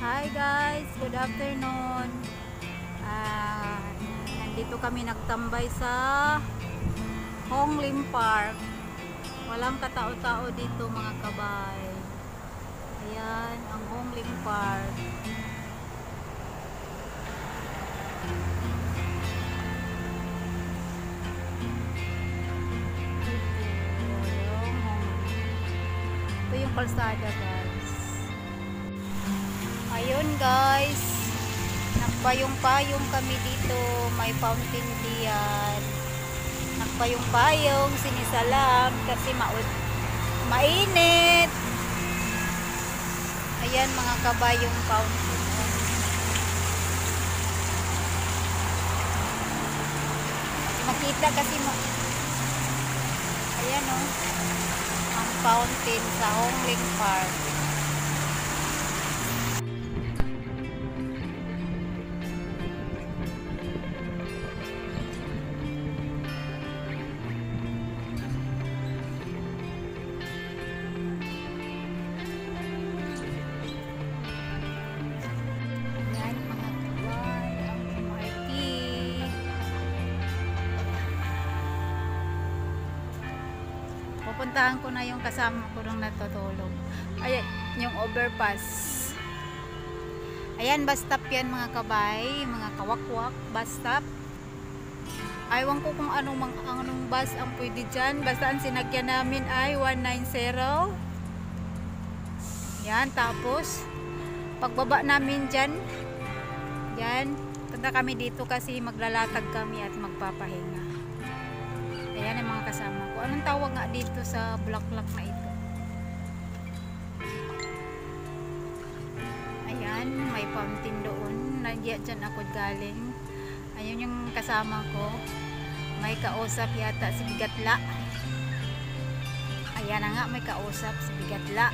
Hi guys, good afternoon. Nandito kami nagtambay sa Honglim Park. Walang katao-tao dito mga kabay. Ayan ang Honglim Park. Ito yung kalsada guys. Ayun guys, nagpayong-payong kami dito, may fountain diyan. Nagpayong-payong, sinisalam kasi mainit. Ayan mga kabayong fountain. Makita kasi ayan o, ang fountain sa Honglim Park. Pupuntahan ko na yung kasama ko nung natutulog. Ayan, yung overpass. Ayan, bus stop yan mga kabay, mga kawakwak, bus stop. Aywan ko kung anong bus ang pwede dyan. Basta ang sinagyan namin ay 190. Yan, tapos pagbaba namin dyan, punta kami dito kasi maglalatag kami at magpapahinga. Ayan ang mga kasama ko. Anong tawag nga dito sa bulaklak na ito? Ayan, may fountain doon. Nandiyan dyan ako galing. Ayun yung kasama ko. May kausap yata si Bigatla. Ayan na nga, may kausap si Bigatla.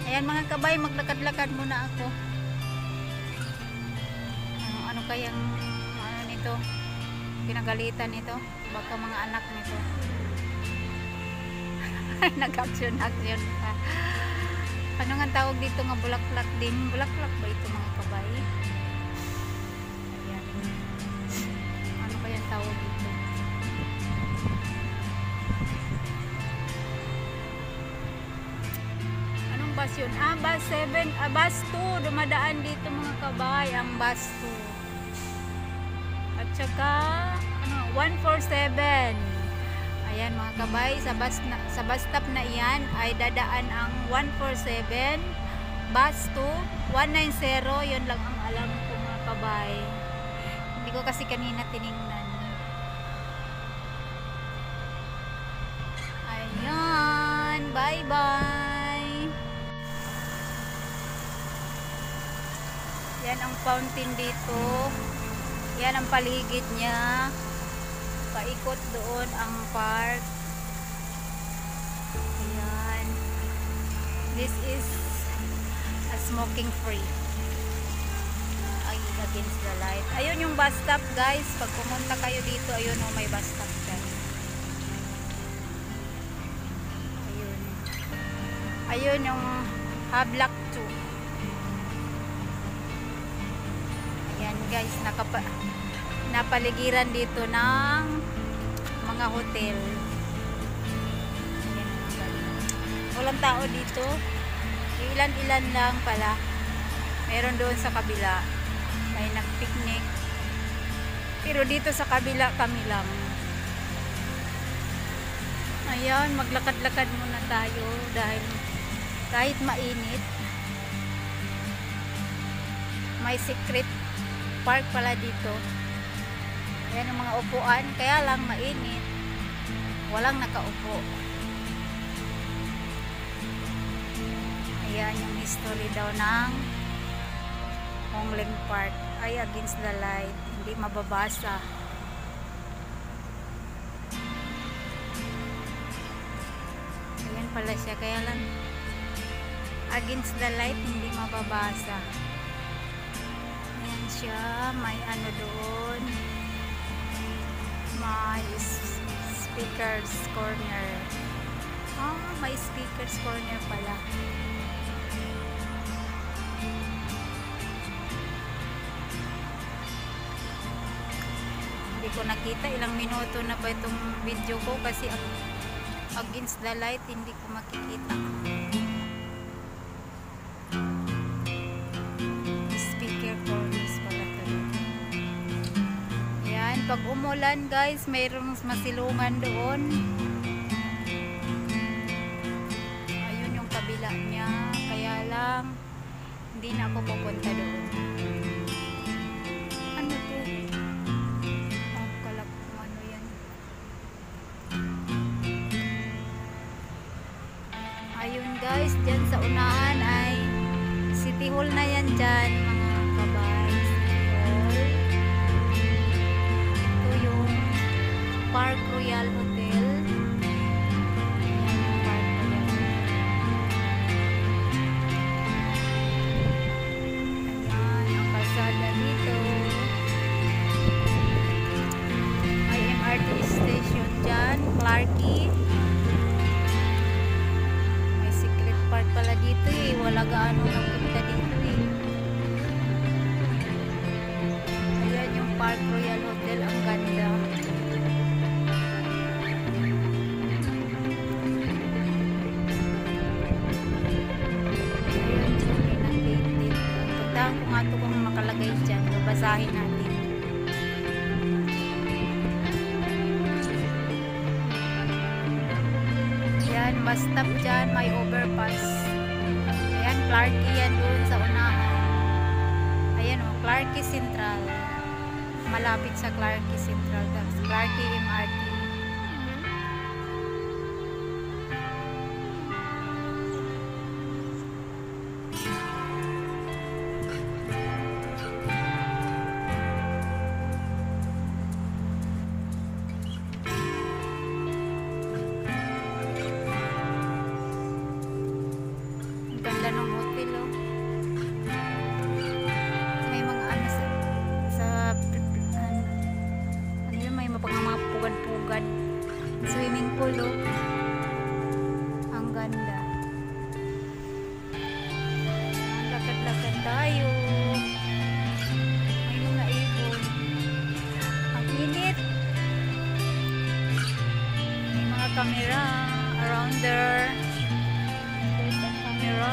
Ayan mga kabay, maglakad-lakad muna ako. Ano kayang nito? Pinagalitan nito? Baka mga anak nito. Nag-action-action pa. Ano nga tawag dito nga bulaklak din? Bulaklak ba ito mga kabay? Ayan. Ano kayang tawag dito? Bus yun. Bus 7, bus 2 dumadaan dito mga kabay, ang bus 2 at saka 147. Ayan mga kabay, sa bus stop na iyan ay dadaan ang 147, bus 2, 190. Yun lang ang alam ko mga kabay, hindi ko kasi kanina tiningnan. Ayan, bye bye. Yan ang fountain dito. Yan ang paligid niya. Paikot doon ang park. Ayan. This is a smoking free. Ay, against the light. Ayun yung bus stop guys. Pag pumunta kayo dito, ayun o, may bus stop dyan. Ayun. Ayun yung Hablak 2. Guys, napaligiran dito ng mga hotel. Ayan, walang tao dito, ilan-ilan lang pala. Meron doon sa kabila may nagpicnic, pero dito sa kabila kami lang. Ayan, maglakad-lakad muna tayo dahil kahit mainit, may secret park pala dito. Ayan ang mga upuan, kaya lang mainit, walang nakaupo. Ayan yung history daw ng Honglim Park. Ay, against the light, hindi mababasa. Ayan pala siya, kaya lang against the light, hindi mababasa. Ayan siya, may ano doon, may speakers corner. May speakers corner pala. Hindi ko nakita ilang minuto na ba itong video ko kasi against the light hindi ko makikita. Speaker corners pala ito. Yan, pag umulan guys, mayroong masilungan doon. Ayun yung kabila niya, kaya lang hindi na ako pupunta doon. Ano to? Kalak kung ano yan. Ayun guys, dyan sa unahan ay City Hall na yan dyan mga kabay. City Hall. Ito yung Park Royal Hotel. Park Royal. Ayan, ang kalsada dito. May MRT station dyan, Clarkie. May secret part pala dito eh. Wala gaano nagpunta dito eh. Ayan yung Park Royal Hotel. Ang ganda. Ayan, may nag-date dito. Puntahan ko nga ito kung makalagay dyan. Babasahin natin. Ayan, bus stop dyan. May overpass. Ayan, Clarkie yan doon sa unahan. Ayan o, Clarkie Central. Malapit sa Clarkie Central. Clarkie MRT. Ang ganda ng hotel oh. May mga ano sa ano yun, may mga pugad-pugad. Swimming pool oh. Ang ganda. Lakad-lakad tayo. May mga ibon. Ang init. May mga camera around there. There's a camera.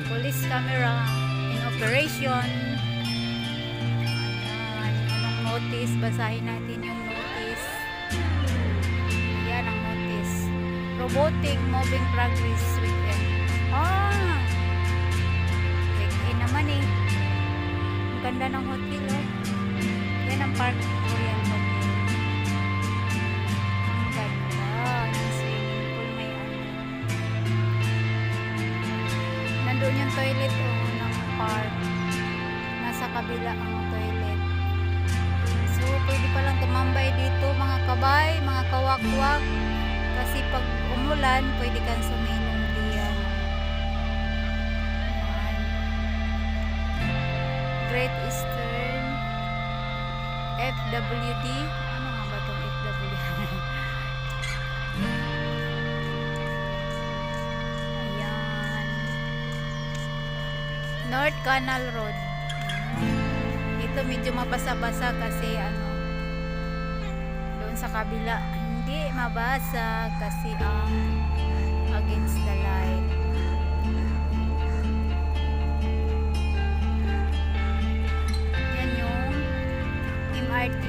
Police camera in operation. Ayan, anong notice? Basahin natin yung notice. Ayan ang notice. Robotic moving progress weekend. Check-in naman eh. Ang ganda ng hotel oh. Yan ang Park Royal Hotel. Ang ganda. Yung swimming pool may ano. Nandun yung toilet oh, ng park. Nasa kabila ang toilet. So, pwede palang tumambay dito mga kabay, mga kawakwak. Kasi pag umulan, pwede kang sumilong diyan. Ayan. Great Eastern FWD. Ano nga ba itong FWD? Ayan. North Canal Road. Ito medyo mabasa-basa kasi ano, doon sa kabila hindi mabasa kasi ang against the light. Yan yung MRT.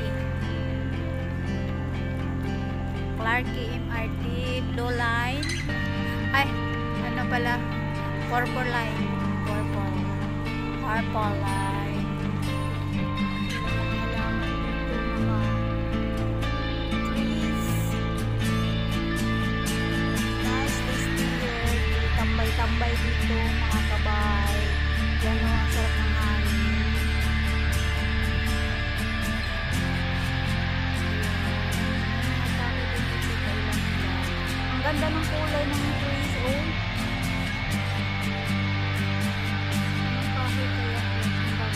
Clarkie MRT, Blue Line. Ay, ano pala? Purple Line. Purple Line. Tambay dito mga kabay. Yan o, ang sarap ng hangin. Ang ganda ng kulay ng trees oh. Ang kahoy kaya ang ganda.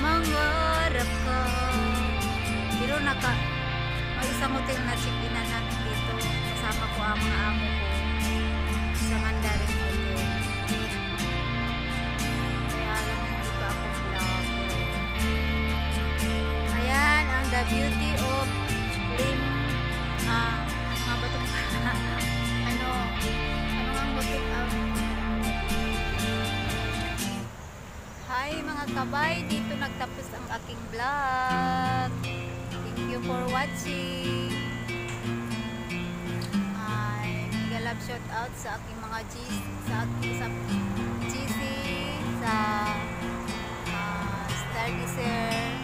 Mangarap ka. Pero may isang hotel na check-inan namin dito. Kasama ko ang mga amo ko sa Mandarin Hotel. Kaya lang hindi pa ako vlog. Ayan ang the beauty of Lim. Mga batong ano ang hotel Hi mga kabay, dito nagtapos ang aking vlog. Thank you for watching. Mega love shout out sa aking mga GC, sa Stargazer.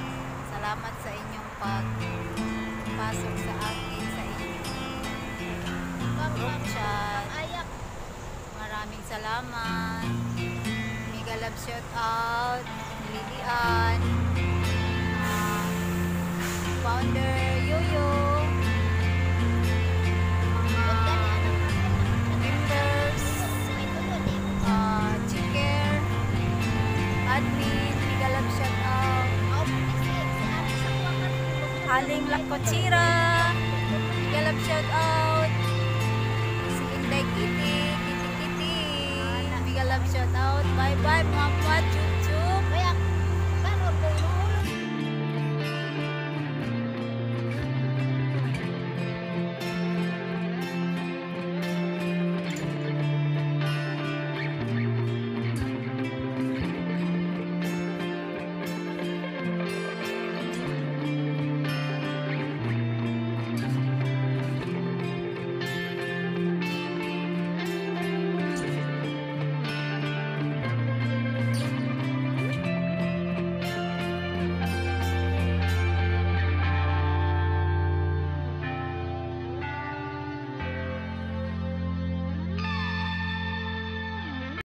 Salamat sa inyong pagpasok sa akin sa inyong group chat. Maraming salamat. Mega love shout out Lilian, founder Yoyo, mga members, Chiker, admin. Mega love shout out Aling Lakochira. Mega love shout out si Inday Kitty. Mega love shout out. Bye bye mga